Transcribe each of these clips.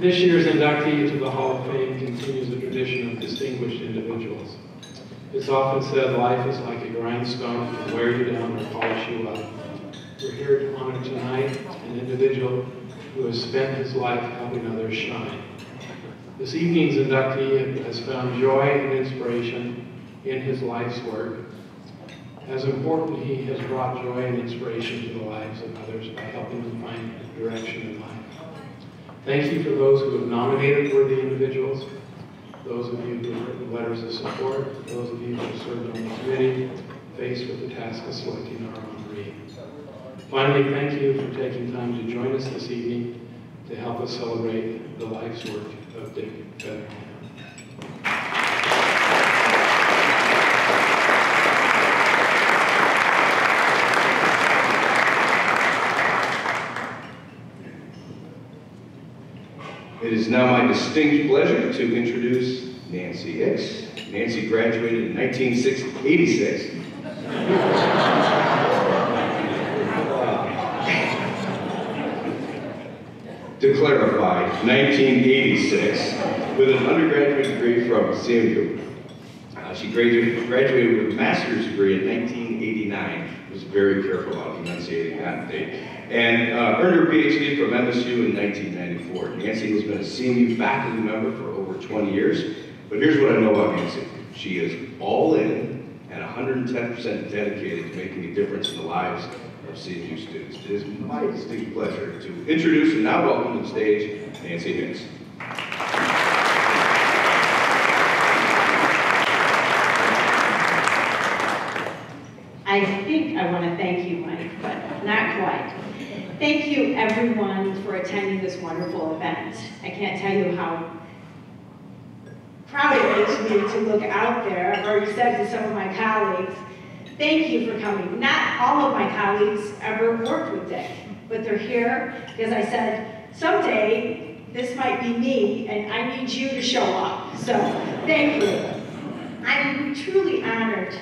This year's inductee into the Hall of Fame continues a tradition of distinguished individuals. It's often said life is like a grindstone, it can wear you down or polish you up. We're here to honor tonight an individual who has spent his life helping others shine. This evening's inductee has found joy and inspiration in his life's work. As important, he has brought joy and inspiration to the lives of others by helping them find direction in life. Thank you for those who have nominated worthy individuals, those of you who have written letters of support, those of you who have served on the committee, faced with the task of selecting our honoree. Finally, thank you for taking time to join us this evening to help us celebrate the life's work of Dick Featheringham. It is now my distinct pleasure to introduce Nancy Hicks. Nancy graduated in 1986. To clarify, 1986, with an undergraduate degree from CMU. She graduated with a master's degree in 1989. Was very careful about enunciating that date. And earned her PhD from MSU in 1994. Nancy has been a CMU faculty member for over 20 years. But here's what I know about Nancy. She is all in and 110% dedicated to making a difference in the lives of CMU students. It is my distinct pleasure to introduce and now welcome to the stage Nancy Hicks. I think I want to thank you, Mike, but not quite. Thank you, everyone, for attending this wonderful event. I can't tell you how proud it makes me to look out there. I've already said to some of my colleagues, thank you for coming. Not all of my colleagues ever worked with Dick, but they're here because I said, someday this might be me and I need you to show up. So thank you. I'm truly honored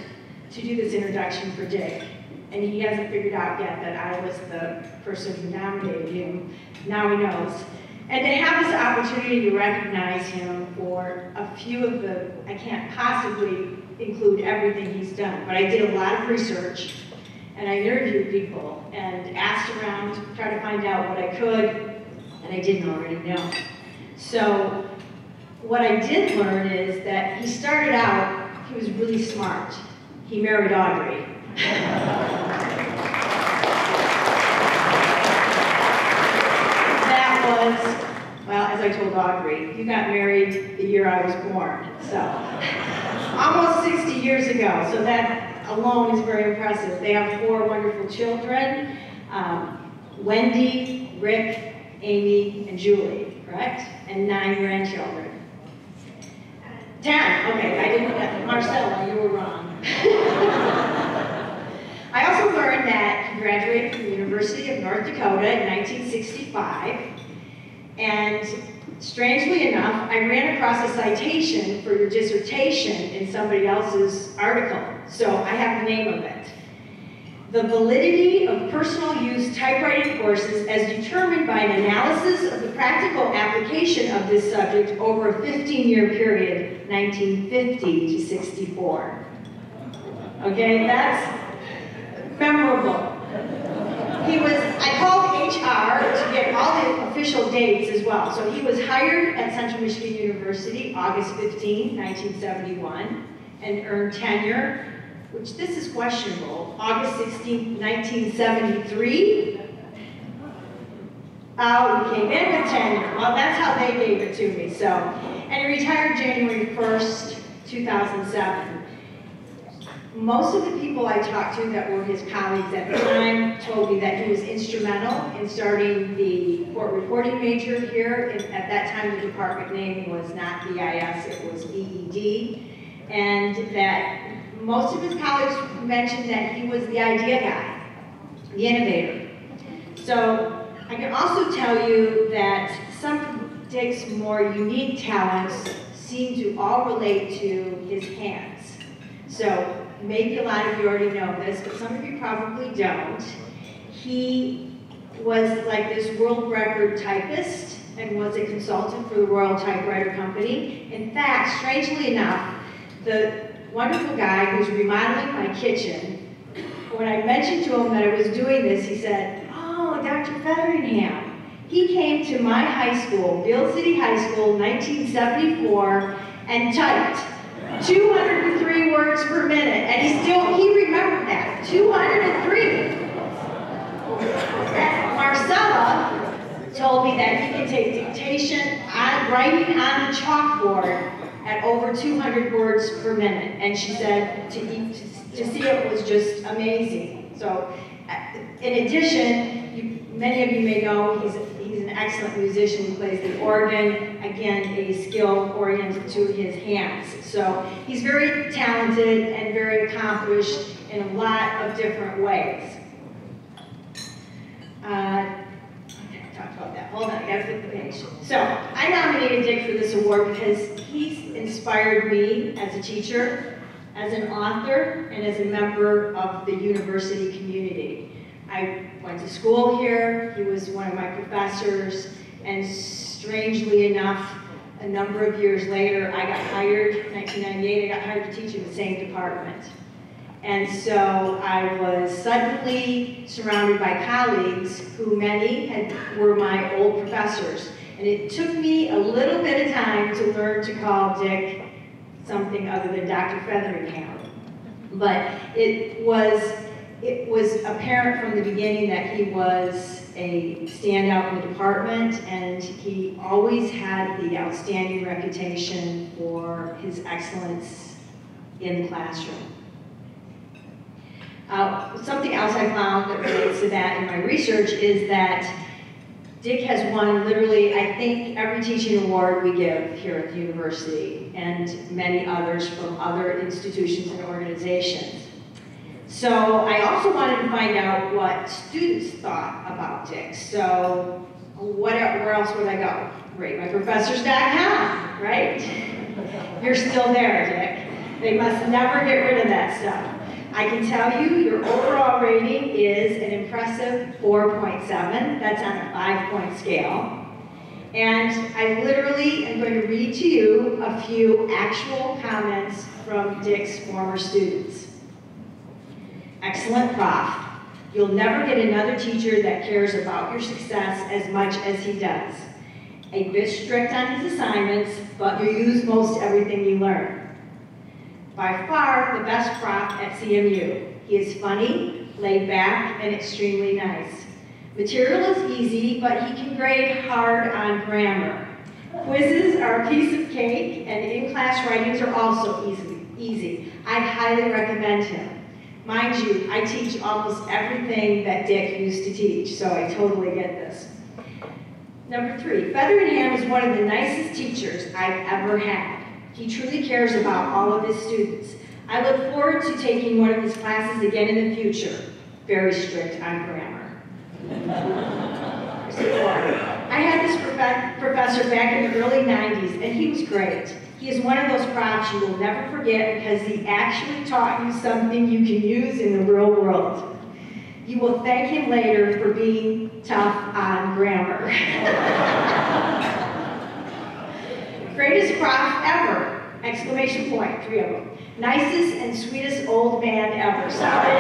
to do this introduction for Dick. And he hasn't figured out yet that I was the person who nominated him. Now he knows. And to have this opportunity to recognize him for a few of the, I can't possibly include everything he's done, but I did a lot of research and I interviewed people and asked around to try to find out what I could that I didn't already know. So what I did learn is that he started out, he was really smart. He married Audrey. That was, well, as I told Audrey, you got married the year I was born, so almost 60 years ago, so that alone is very impressive. They have 4 wonderful children, Wendy, Rick, Amy, and Julie, correct? And 9 grandchildren. 10, okay, I didn't, Marcella, you were wrong. I also learned that he graduated from the University of North Dakota in 1965, and strangely enough, I ran across a citation for your dissertation in somebody else's article, so I have the name of it. The validity of personal use typewriting courses as determined by an analysis of the practical application of this subject over a 15-year period, 1950 to 64. Okay, that's memorable. He was, I called HR to get all the official dates as well. So he was hired at Central Michigan University August 15, 1971, and earned tenure, which this is questionable, August 16, 1973. Oh, he came in with tenure. Well, that's how they gave it to me. So, and he retired January 1st, 2007. Most of the people I talked to that were his colleagues at the time told me that he was instrumental in starting the court reporting major here. At that time, the department name was not BIS, it was BED. And that most of his colleagues mentioned that he was the idea guy, the innovator. So I can also tell you that some of Dick's more unique talents seem to all relate to his hands. So maybe a lot of you already know this, but some of you probably don't. He was like this world record typist and was a consultant for the Royal Typewriter Company. In fact, strangely enough, the wonderful guy who's remodeling my kitchen, when I mentioned to him that I was doing this, he said, "Oh, Dr. Featheringham." He came to my high school, Beale City High School, 1974, and typed 203 words per minute, and he remembered that, 203. Marcella told me that he could take dictation, writing on the chalkboard at over 200 words per minute, and she said to see it was just amazing. So, in addition, many of you may know he's an excellent musician. He plays the organ, again, a skill oriented to his hands. So he's very talented and very accomplished in a lot of different ways. Okay, I talked about that. Hold on, I gotta flip the page. So I nominated Dick for this award because he's inspired me as a teacher, as an author, and as a member of the university community. I went to school here, he was one of my professors, and strangely enough, a number of years later, I got hired, 1998, I got hired to teach in the same department. And so I was suddenly surrounded by colleagues who many were my old professors. And it took me a little bit of time to learn to call Dick something other than Dr. Featheringham. But it was apparent from the beginning that he was a standout in the department, and he always had the outstanding reputation for his excellence in the classroom. Something else I found that relates to that in my research is that Dick has won literally, I think, every teaching award we give here at the university, and many others from other institutions and organizations. So I also wanted to find out what students thought about Dick. So where else would I go? RateMyProfessors.com, right? You're still there, Dick. They must never get rid of that stuff. I can tell you your overall rating is an impressive 4.7. That's on a 5-point scale. And I literally am going to read to you a few actual comments from Dick's former students. Excellent prof. You'll never get another teacher that cares about your success as much as he does. A bit strict on his assignments, but you use most everything you learn. By far the best prof at CMU. He is funny, laid back, and extremely nice. Material is easy, but he can grade hard on grammar. Quizzes are a piece of cake, and in-class writings are also easy. I highly recommend him. Mind you, I teach almost everything that Dick used to teach, so I totally get this. Number 3, Featheringham is one of the nicest teachers I've ever had. He truly cares about all of his students. I look forward to taking one of his classes again in the future. Very strict on grammar. I had this professor back in the early 90s, and he was great. He is one of those profs you will never forget because he actually taught you something you can use in the real world. You will thank him later for being tough on grammar. Greatest prof ever! Exclamation point, 3 of them. Nicest and sweetest old man ever. Sorry.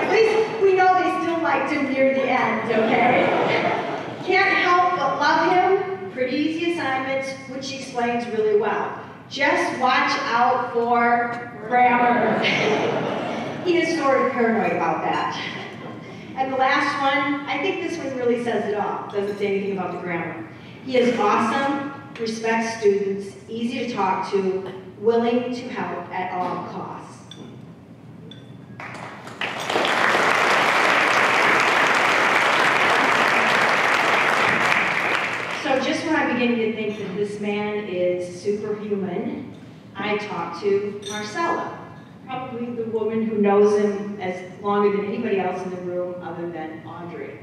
At least we know they still liked him near the end, okay? Can't help but love him. Pretty easy assignments, which he explains really well. Just watch out for grammar. He is sort of paranoid about that. And the last one, I think this one really says it all. Doesn't say anything about the grammar. He is awesome, respects students, easy to talk to, willing to help at all costs. So just when I begin to think that this man is superhuman, I talked to Marcella, probably the woman who knows him as longer than anybody else in the room other than Audrey.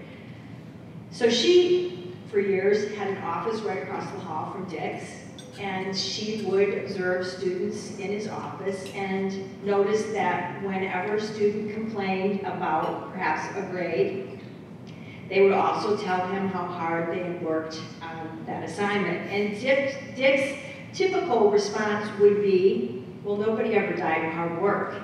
So she, for years, had an office right across the hall from Dick's, and she would observe students in his office and notice that whenever a student complained about perhaps a grade, They would also tell him how hard they had worked on that assignment. And Dick's typical response would be, well, nobody ever died of hard work.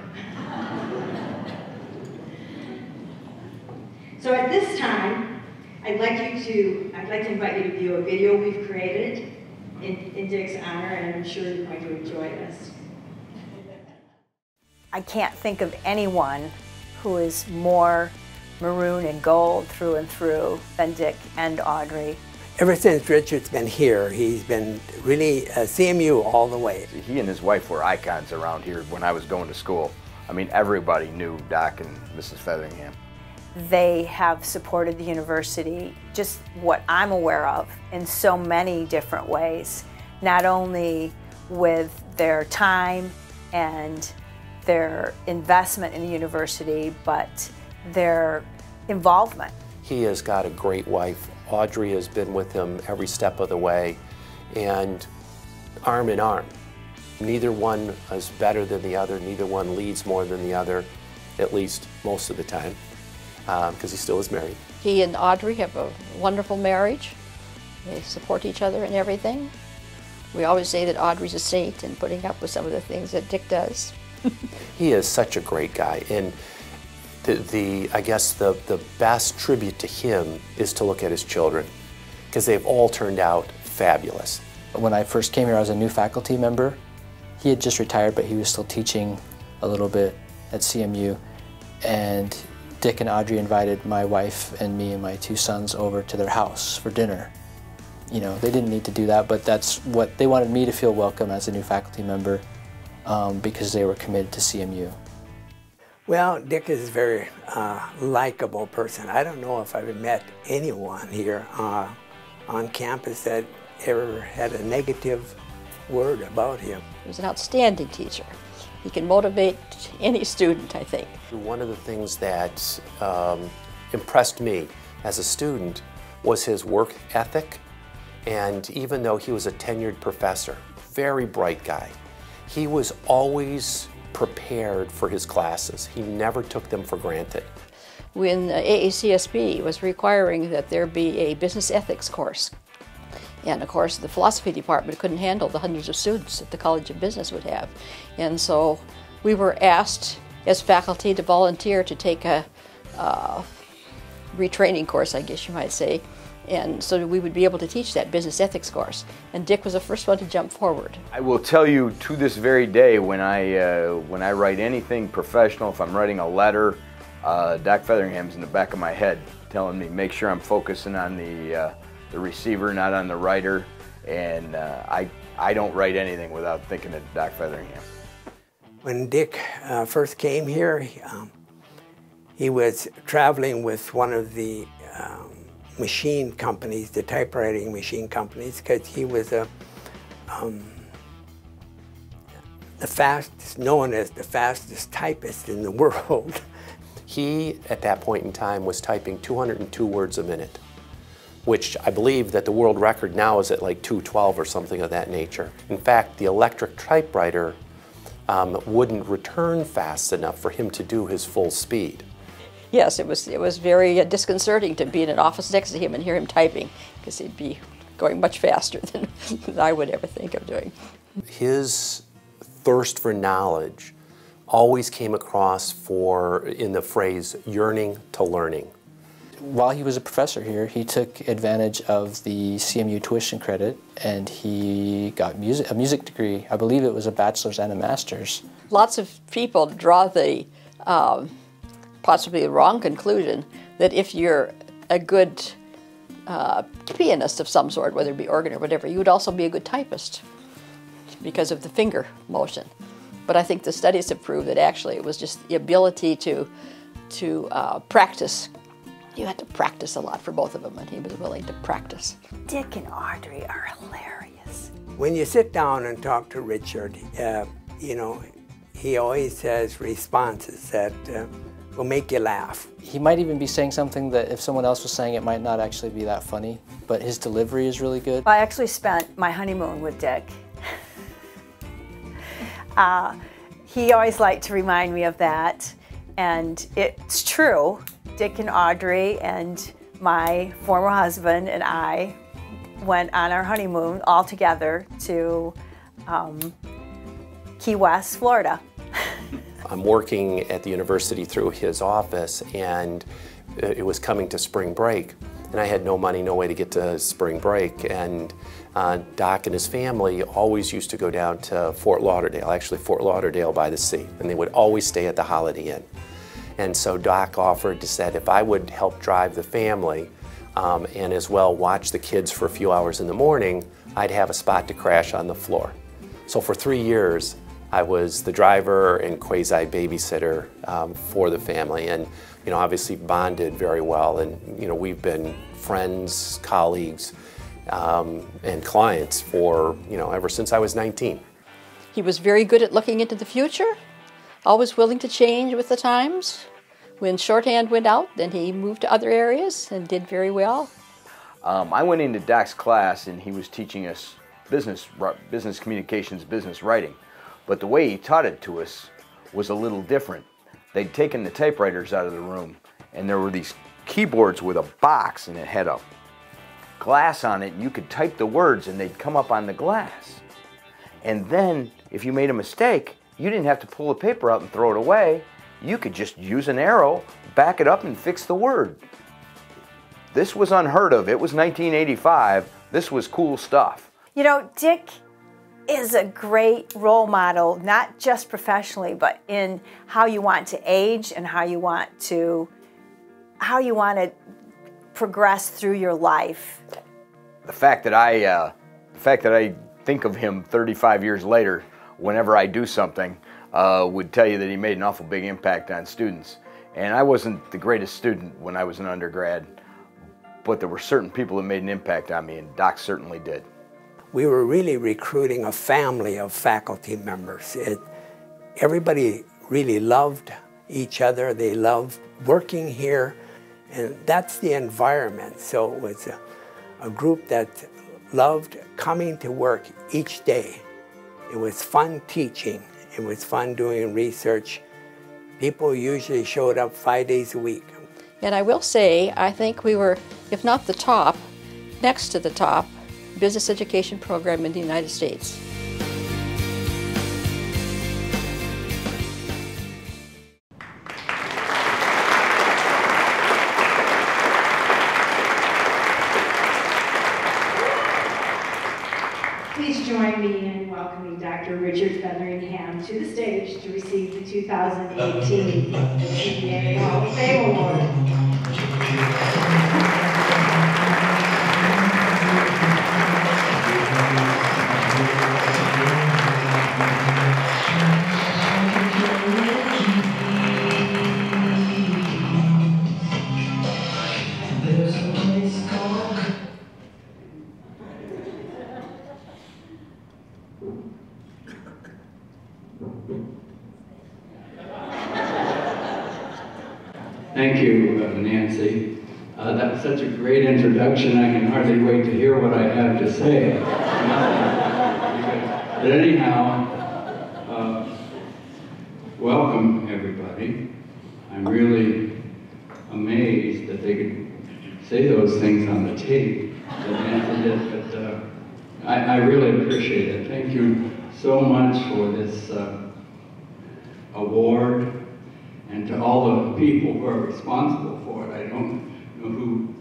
So at this time, I'd like to invite you to view a video we've created in Dick's honor, and I'm sure you're going to enjoy this. I can't think of anyone who is more maroon and gold through and through than Dick and Audrey. Ever since Richard's been here, he's been really CMU all the way. He and his wife were icons around here when I was going to school. I mean, everybody knew Doc and Mrs. Featheringham. They have supported the university, just what I'm aware of, in so many different ways, not only with their time and their investment in the university, but their involvement. He has got a great wife. Audrey has been with him every step of the way, and arm in arm. Neither one is better than the other, neither one leads more than the other, at least most of the time, because he still is married. He and Audrey have a wonderful marriage. They support each other in everything. We always say that Audrey's a saint in putting up with some of the things that Dick does. He is such a great guy, and I guess the best tribute to him is to look at his children, because they've all turned out fabulous. When I first came here, I was a new faculty member. He had just retired, but he was still teaching a little bit at CMU, and Dick and Audrey invited my wife and me and my two sons over to their house for dinner. You know, they didn't need to do that, but that's what they wanted me to feel welcome as a new faculty member, because they were committed to CMU. Well, Dick is a very likable person. I don't know if I've met anyone here on campus that ever had a negative word about him. He was an outstanding teacher. He can motivate any student, I think. One of the things that impressed me as a student was his work ethic, and even though he was a tenured professor, very bright guy, he was always prepared for his classes. He never took them for granted. When AACSB was requiring that there be a business ethics course, and of course the philosophy department couldn't handle the hundreds of students that the College of Business would have, and so we were asked as faculty to volunteer to take a retraining course, I guess you might say, and so we would be able to teach that business ethics course. And Dick was the first one to jump forward. I will tell you, to this very day, when I write anything professional, if I'm writing a letter, Doc Featheringham's in the back of my head telling me, make sure I'm focusing on the receiver, not on the writer, and I don't write anything without thinking of Doc Featheringham. When Dick first came here, he was traveling with one of the machine companies, the typewriting machine companies, because he was the fastest, known as the fastest typist in the world. He, at that point in time, was typing 202 words a minute, which I believe that the world record now is at like 212 or something of that nature. In fact, the electric typewriter wouldn't return fast enough for him to do his full speed. Yes, it was very disconcerting to be in an office next to him and hear him typing, because he'd be going much faster than I would ever think of doing. His thirst for knowledge always came across in the phrase, yearning to learning. While he was a professor here, he took advantage of the CMU tuition credit, and he got a music degree. I believe it was a bachelor's and a master's. Lots of people draw the possibly the wrong conclusion that if you're a good pianist of some sort, whether it be organ or whatever, you would also be a good typist because of the finger motion. But I think the studies have proved that actually it was just the ability to practice. You had to practice a lot for both of them, and he was willing to practice. Dick and Audrey are hilarious. When you sit down and talk to Richard, you know, he always has responses that will make you laugh. He might even be saying something that if someone else was saying it might not actually be that funny, but his delivery is really good. I actually spent my honeymoon with Dick. He always liked to remind me of that, and it's true. Dick and Audrey and my former husband and I went on our honeymoon all together to Key West, Florida. I'm working at the university through his office, and it was coming to spring break, and I had no money, no way to get to spring break, and Doc and his family always used to go down to Fort Lauderdale, actually Fort Lauderdale by the sea, and they would always stay at the Holiday Inn. And so Doc offered to say if I would help drive the family and as well watch the kids for a few hours in the morning, I'd have a spot to crash on the floor. So for 3 years, I was the driver and quasi-babysitter for the family, and obviously bonded very well, and we've been friends, colleagues, and clients for ever since I was 19. He was very good at looking into the future, always willing to change with the times. When shorthand went out, then he moved to other areas and did very well. I went into Doc's class and he was teaching us business communications, business writing. But the way he taught it to us was a little different. They'd taken the typewriters out of the room, and there were these keyboards with a box, and it had a glass on it. You could type the words and they'd come up on the glass. And then if you made a mistake, you didn't have to pull the paper out and throw it away. You could just use an arrow, back it up, and fix the word. This was unheard of. It was 1985. This was cool stuff. Dick is a great role model, not just professionally, but in how you want to age and how you want to progress through your life. The fact that I think of him 35 years later, whenever I do something, would tell you that he made an awful big impact on students. And I wasn't the greatest student when I was an undergrad, but there were certain people that made an impact on me, and Doc certainly did. We were really recruiting a family of faculty members. Everybody really loved each other. They loved working here, and that's the environment. So it was a group that loved coming to work each day. It was fun teaching. It was fun doing research. People usually showed up 5 days a week. And I will say, I think we were, if not the top, next to the top business education program in the United States. Please join me in welcoming Dr. Richard Featheringham to the stage to receive the 2018 CPA Hall of Fame Award. Thank you, Nancy. That was such a great introduction, I can hardly wait to hear what I have to say. But anyhow, welcome everybody. I'm really amazed that they could say those things on the tape that Nancy did, but I really appreciate it. Thank you so much for this award, and to all the people who are responsible for it. I don't know who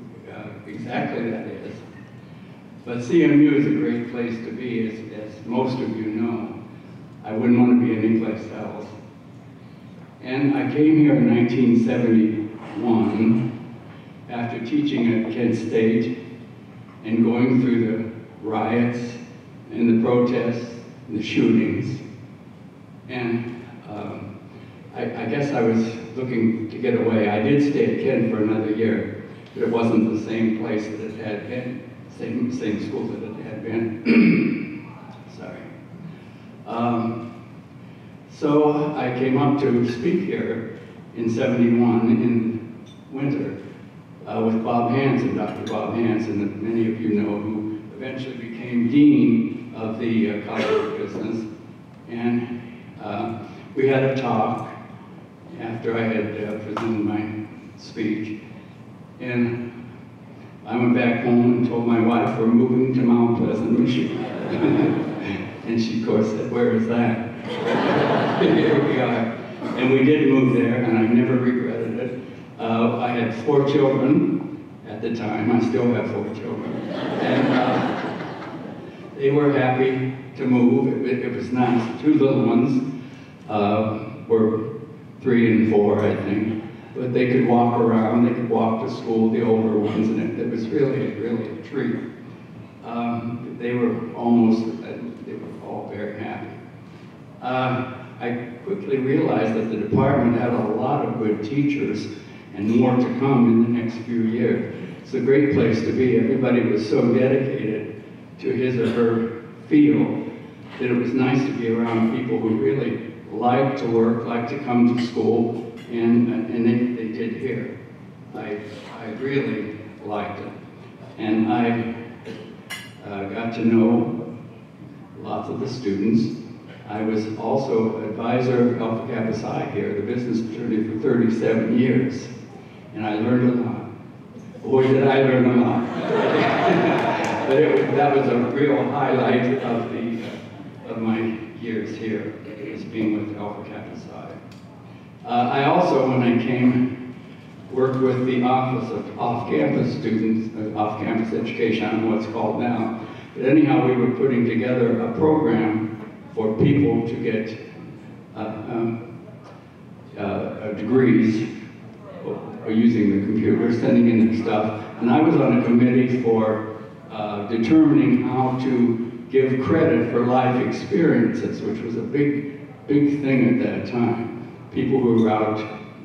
exactly that is. But CMU is a great place to be, as most of you know. I wouldn't want to be anyplace else. And I came here in 1971 after teaching at Kent State and going through the riots and the protests and the shootings. And I guess I was looking to get away. I did stay at Kent for another year, but it wasn't the same place that it had been, same school that it had been. Sorry. So I came up to speak here in '71 in winter with Bob Hanson, Dr. Bob Hanson, that many of you know, who eventually became Dean of the College of Business. And we had a talk after I had presented my speech. And I went back home and told my wife we're moving to Mount Pleasant, Michigan. And she, of course, said, where is that? Here we are. And we did move there, and I've never regretted it. I had 4 children at the time. I still have 4 children. And they were happy to move. It was nice. 2 little ones were 3 and 4, I think. But they could walk around, they could walk to school, the older ones, and it was really a treat. They were all very happy. I quickly realized that the department had a lot of good teachers and more to come in the next few years. It's a great place to be. Everybody was so dedicated to his or her field that it was nice to be around people who really liked to work, liked to come to school, and they did here. I really liked it. And I got to know lots of the students. I was also advisor of Alpha Kappa Psi here, the business fraternity, for 37 years. And I learned a lot. Boy, did I learn a lot. But that was a real highlight of my years here, is being with Alpha Kappa Psi. I also, when I came, worked with the Office of Off-Campus Students, Off-Campus Education, I don't know what it's called now. But anyhow, we were putting together a program for people to get degrees using the computer, sending in their stuff. And I was on a committee for determining how to give credit for life experiences, which was a big thing at that time. People who were out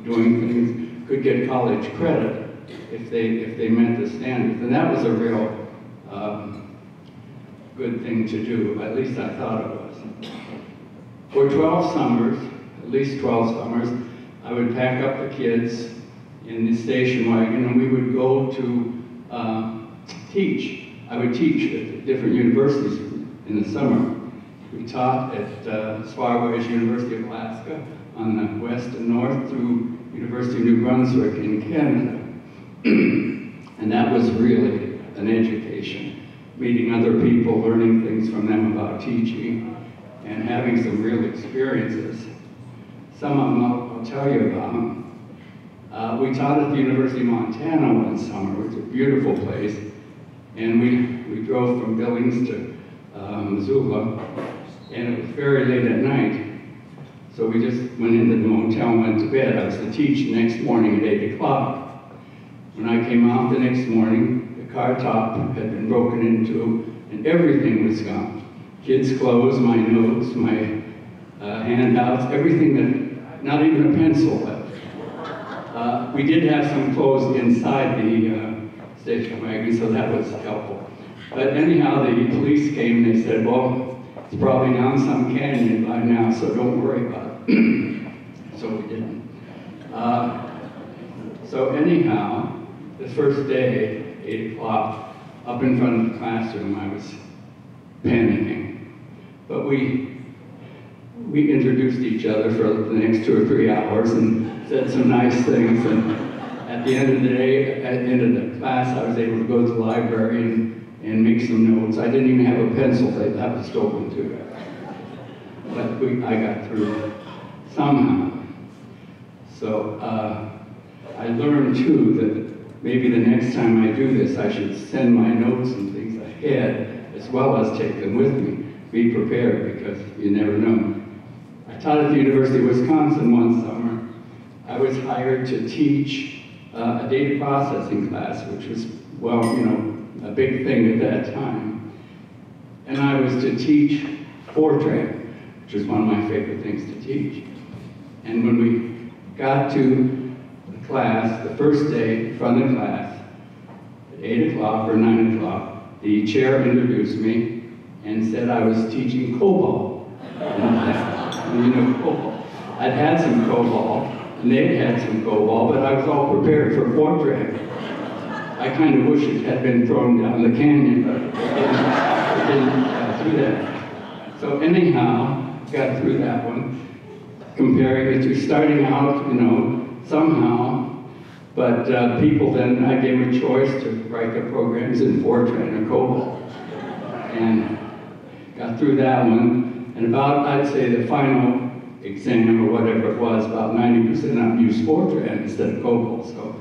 doing things could get college credit if they met the standards. And that was a real good thing to do, at least I thought it was. For 12 summers, at least 12 summers, I would pack up the kids in the station wagon and we would go to teach. I would teach at different universities in the summer. We taught at Swarways University of Alaska on the west and north through University of New Brunswick in Canada. And that was really an education. Meeting other people, learning things from them about teaching, and having some real experiences. Some of them I'll tell you about. We taught at the University of Montana one summer, which is a beautiful place, and we drove from Billings to Missoula, and it was very late at night. So we just went into the motel and went to bed. I was to teach the next morning at 8 o'clock. When I came out the next morning, the car top had been broken into, and everything was gone. Kids' clothes, my notes, my handouts, everything that, not even a pencil left. We did have some clothes inside the station wagon, so that was helpful. But anyhow, the police came and they said, well, it's probably down some canyon by now, so don't worry about it. So we didn't. So anyhow, the first day, 8 o'clock, up in front of the classroom, I was panicking. But we introduced each other for the next 2 or 3 hours and said some nice things. And at the end of the day, at the end of the class, I was able to go to the library and make some notes. I didn't even have a pencil, that was stolen too. But I got through somehow. So I learned too that maybe the next time I do this, I should send my notes and things ahead as well as take them with me. Be prepared, because you never know. I taught at the University of Wisconsin one summer. I was hired to teach a data processing class, which was, well, you know, a big thing at that time. And I was to teach Fortran, which is one of my favorite things to teach. And when we got to the class, the first day in front of class, at 8 o'clock or 9 o'clock, the chair introduced me and said I was teaching COBOL. And you know COBOL. I'd had some COBOL, and they'd had some COBOL, but I was all prepared for Fortran. I kind of wish it had been thrown down the canyon, but it didn't do that. So anyhow, got through that one, comparing it to starting out, you know, somehow But people then, I gave them a choice to write their programs in Fortran or COBOL. And got through that one. And about, I'd say, the final exam or whatever it was, about 90% of them used Fortran instead of COBOL. So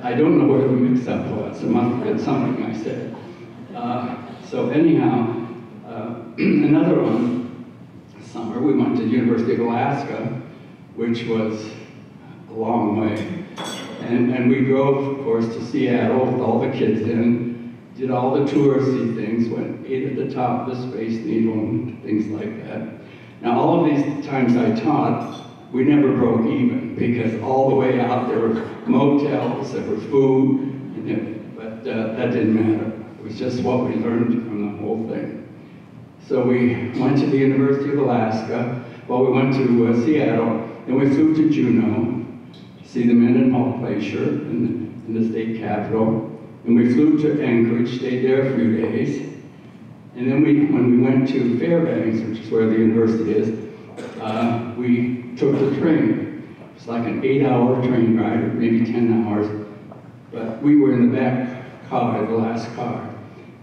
I don't know where the mix-up was. It must have been something I said. So anyhow, another one, summer, we went to the University of Alaska, which was a long way. And we drove, of course, to Seattle with all the kids in, did all the touristy things, ate at the top of the Space Needle and things like that. Now, all of these times I taught, we never broke even, because all the way out there were motels, there were food, but that didn't matter. It was just what we learned from the whole thing. So we went to the University of Alaska, well, we went to Seattle, and we flew to Juneau, see the Mendenhall Glacier in the state capitol, and we flew to Anchorage, stayed there a few days, and then when we went to Fairbanks, which is where the university is, we took the train. It's like an 8-hour train ride, or maybe 10 hours, but we were in the back car, the last car,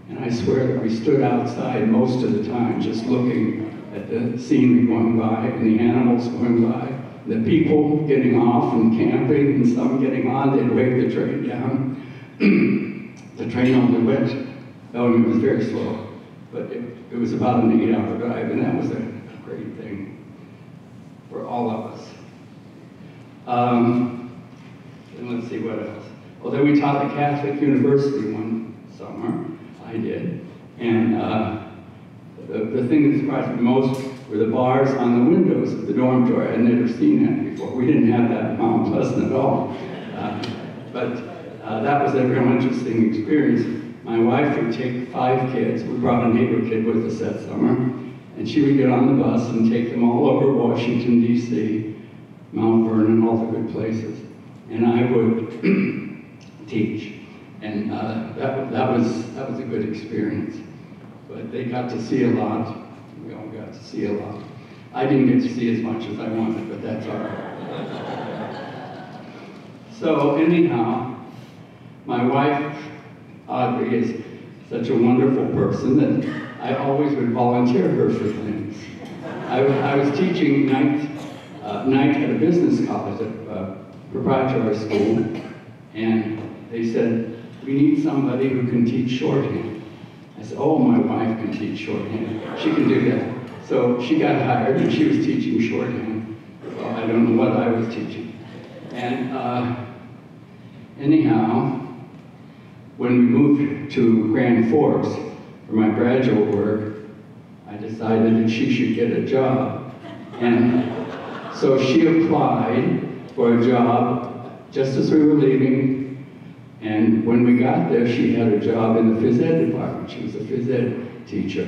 and I swear that we stood outside most of the time just looking at the scenery going by and the animals going by. The people getting off and camping, and some getting on, they'd wave the train down. The train only went, it was very slow, but it was about an 8-hour drive, and that was a great thing for all of us. And let's see what else. Well, then we taught at Catholic University one summer, I did, and the thing that surprised me most were the bars on the windows of the dormitory. I'd never seen that before. We didn't have that in Mount Pleasant at all. But that was a real interesting experience. My wife would take 5 kids. We brought a neighbor kid with us that summer. And she would get on the bus and take them all over Washington, D.C., Mount Vernon, all the good places. And I would teach. And that was a good experience. But they got to see a lot. We all got to see a lot. I didn't get to see as much as I wanted, but that's all right. So anyhow, my wife, Audrey, is such a wonderful person that I always would volunteer her for things. I was teaching night at a business college, at a preparatory school, and they said, we need somebody who can teach shorthand. I said, oh, my wife can teach shorthand. She can do that. So she got hired, and she was teaching shorthand. Well, I don't know what I was teaching. And anyhow, when we moved to Grand Forks for my graduate work, I decided that she should get a job. And so she applied for a job just as we were leaving. And when we got there, she had a job in the phys ed department. She was a phys ed teacher.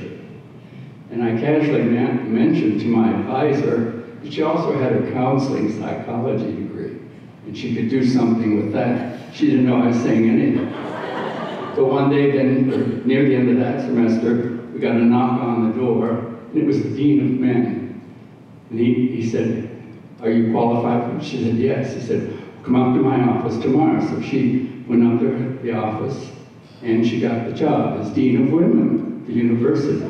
And I casually mentioned to my advisor that she also had a counseling psychology degree, and she could do something with that. She didn't know I was saying anything. But one day then, near the end of that semester, we got a knock on the door, and it was the Dean of Men. And he said, are you qualified for it? She said, yes. He said, come up to my office tomorrow. So she went up to the office, and she got the job as Dean of Women at the university.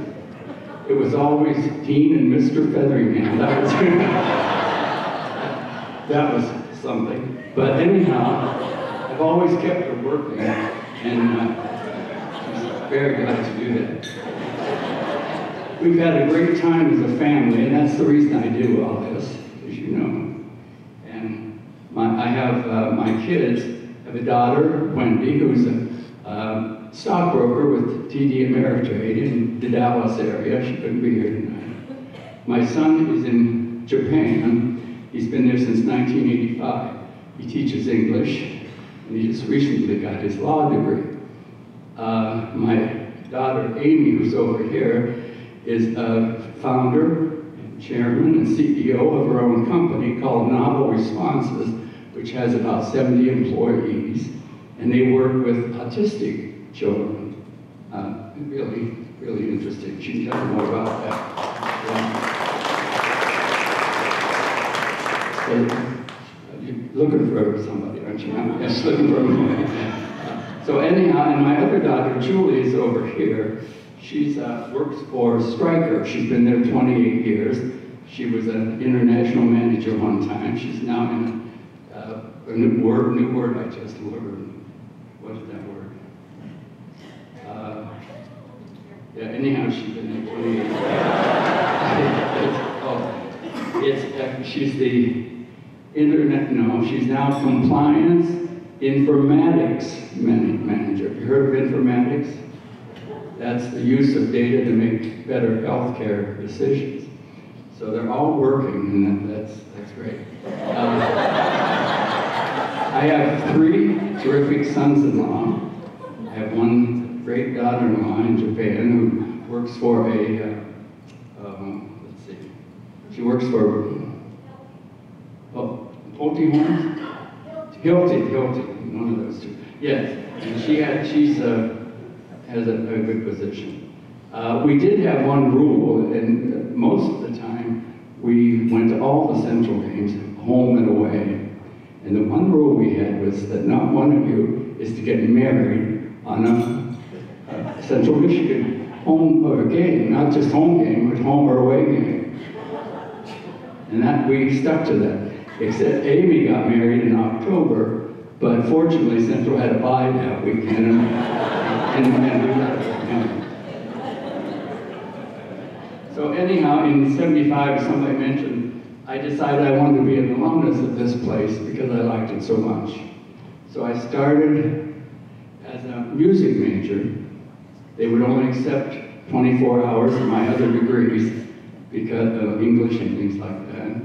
It was always Dean and Mr. Featheringham. That was something. But anyhow, I've always kept her working, and I'm very glad to do that. We've had a great time as a family, and that's the reason I do all this, as you know. And I have my kids. I have a daughter, Wendy, who's a stockbroker with TD Ameritrade in the Dallas area. She couldn't be here tonight. My son is in Japan. He's been there since 1985. He teaches English, and he just recently got his law degree. My daughter, Amy, who's over here, is a founder, and chairman, and CEO of her own company called Novel Responses, which has about 70 employees, and they work with autistic children. Really, really interesting. She can tell you more about that. Yeah. So, looking for somebody, aren't you? Yes, looking for me. So anyhow, and my other daughter, Julie, is over here. She's works for Stryker. She's been there 28 years. She was an international manager one time. She's now in a new word I just learned. What is that word? Yeah, anyhow, she's been there 28 years. She's the internet, no, she's now compliance informatics manager. Have you heard of informatics? That's the use of data to make better healthcare decisions. So they're all working, and that's great. I have 3 terrific sons-in-law. I have one great daughter-in-law in Japan who works for a, let's see, she works for, Hilti, one of those two. Yes, and she has a good position. We did have one rule, and most of the time we went to all the Central games, home and away. And the one rule we had was that not one of you is to get married on a Central Michigan home or game, not just home game, but home or away game. And that we stuck to that. Except Amy got married in October, but fortunately Central had a bye that weekend, and we got it. So anyhow, in '75, somebody mentioned, I decided I wanted to be an alumnus of this place because I liked it so much. So I started as a music major. They would only accept 24 hours of my other degrees because of English and things like that.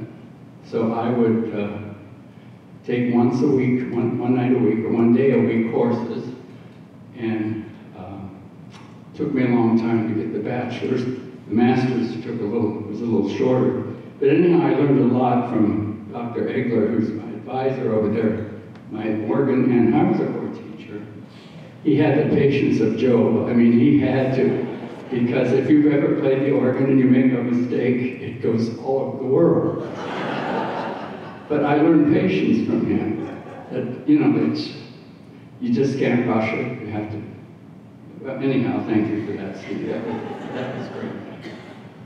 So I would take once a week, one night a week, or one day a week courses, and took me a long time to get the bachelor's. The master's was a little shorter. But anyhow, I learned a lot from Dr. Egler, who's my advisor over there, my organ and harpsichord teacher. He had the patience of Job. I mean, he had to, because if you've ever played the organ and you make a mistake, it goes all over the world. But I learned patience from him. That, you know, you just can't rush it. You have to. Well, anyhow, thank you for that, Steve. That was great.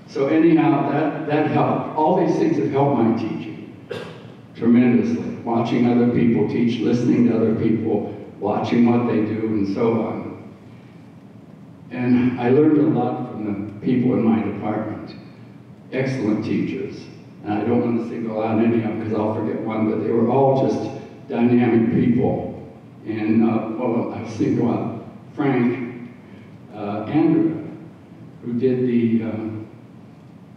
So anyhow, that helped. All these things have helped my teaching tremendously. Watching other people teach, listening to other people, watching what they do, and so on. And I learned a lot from the people in my department. Excellent teachers. And I don't want to single out any of them because I'll forget one, but they were all just dynamic people. And well, I'll single out Frank Andrew, who did the,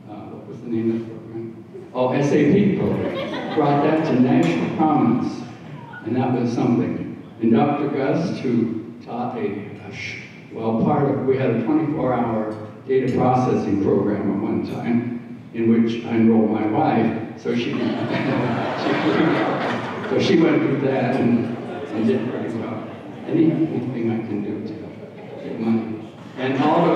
what was the name of the program? Oh, SAP program. Brought that to national prominence, and that was something. And Dr. Gust, who taught we had a 24-hour data processing program at one time, in which I enrolled my wife, so she went through that and did pretty well. Anything I can do to get money. And all of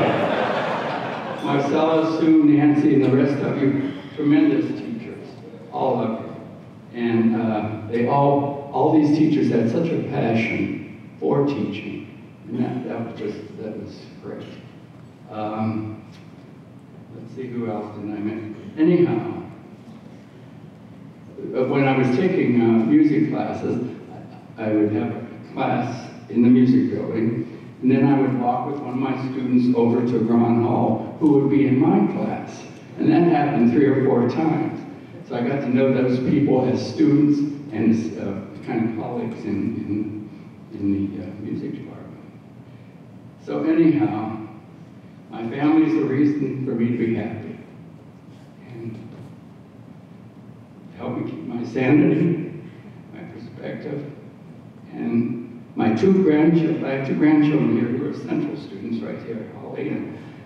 Marcella, Sue, Nancy, and the rest of you, tremendous teachers, all of you. And they all these teachers had such a passion for teaching. And that was great. Let's see, who else did I mention? Anyhow, when I was taking music classes, I would have a class in the music building, and then I would walk with one of my students over to Grand Hall, who would be in my class. And that happened 3 or 4 times. So I got to know those people as students and as kind of colleagues in the music department. So anyhow, my family is the reason for me to be happy. And help me keep my sanity, my perspective, and my 2 grandchildren. I have 2 grandchildren here who are Central students right here, Holly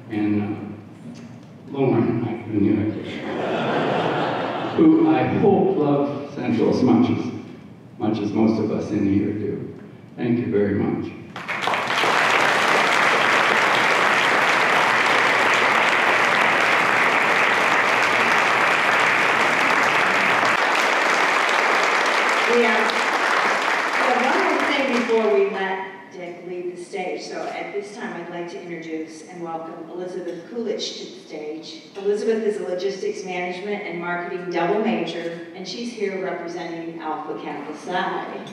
and Lauren, I knew it, who I hope love Central as much as most of us in here do. Thank you very much. We are welcome Elizabeth Coolidge to the stage. Elizabeth is a logistics management and marketing double major, and she's here representing Alpha Kappa Psi.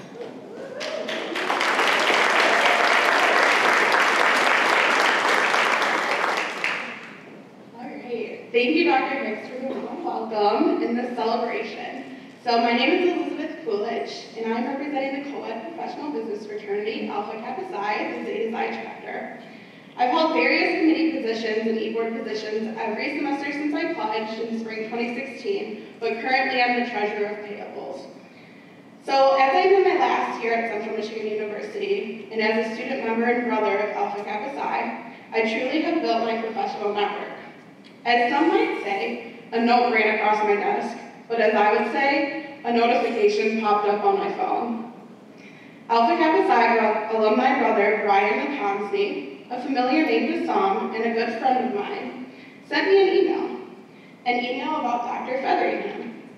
Thank you, Dr. Hicks, for the warm welcome in this celebration. So my name is Elizabeth Coolidge, and I'm representing the co-ed professional business fraternity, Alpha Kappa Psi, the Zeta Psi chapter. I've held various committee positions and e-board positions every semester since I pledged in spring 2016, but currently I'm the treasurer of payables. So as I'm in my last year at Central Michigan University, and as a student member and brother of Alpha Kappa Psi, I truly have built my professional network. As some might say, a note ran across my desk, but as I would say, a notification popped up on my phone. Alpha Kappa Psi alumni brother Brian McConsney, a familiar name to some and a good friend of mine, sent me an email about Dr. Featheringham.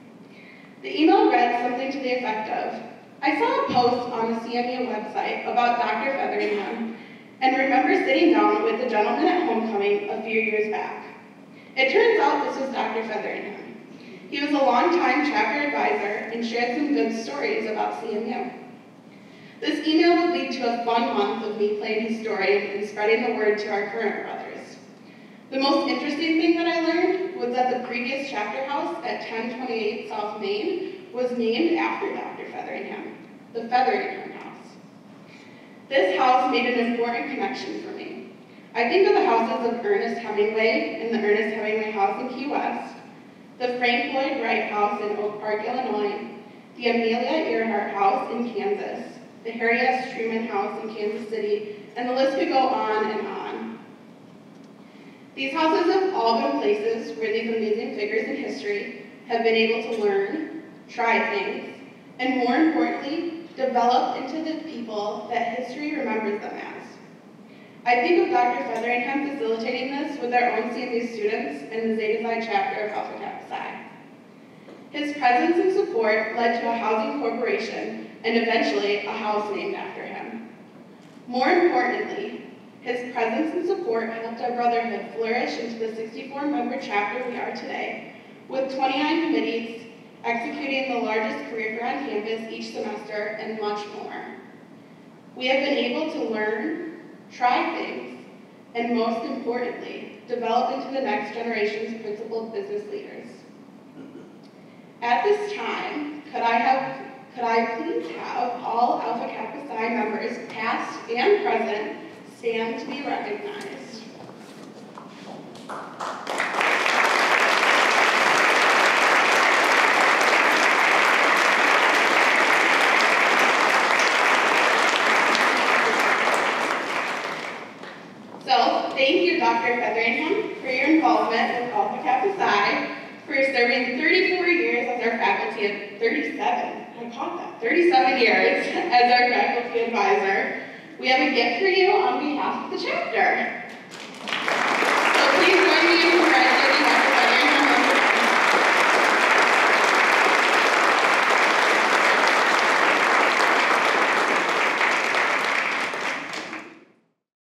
The email read something to the effect of, I saw a post on the CMU website about Dr. Featheringham and remember sitting down with the gentleman at homecoming a few years back. It turns out this was Dr. Featheringham. He was a longtime chapter advisor and shared some good stories about CMU. This email would lead to a fun month of me playing historian and spreading the word to our current brothers. The most interesting thing that I learned was that the previous chapter house at 1028 South Main was named after Dr. Featheringham, the Featheringham House. This house made an important connection for me. I think of the houses of Ernest Hemingway and the Ernest Hemingway House in Key West, the Frank Lloyd Wright House in Oak Park, Illinois, the Amelia Earhart House in Kansas, the Harry S. Truman House in Kansas City, and the list could go on and on. These houses have all been places where these amazing figures in history have been able to learn, try things, and more importantly, develop into the people that history remembers them as. I think of Dr. Featheringham facilitating this with our own CMU students and the Zeta Psi chapter of Alpha Kappa Psi. His presence and support led to a housing corporation and eventually a house named after him. More importantly, his presence and support helped our brotherhood flourish into the 64-member chapter we are today, with 29 committees, executing the largest career fair on campus each semester, and much more. We have been able to learn, try things, and most importantly, develop into the next generation's principled business leaders. At this time, could I please have all Alpha Kappa Psi members, past and present, stand to be recognized. Thank you, Dr. Featheringham, for your involvement with Alpha Kappa Psi, for serving 34 years as our faculty, 37 years as our faculty advisor. We have a gift for you on behalf of the chapter. So please join me in congratulating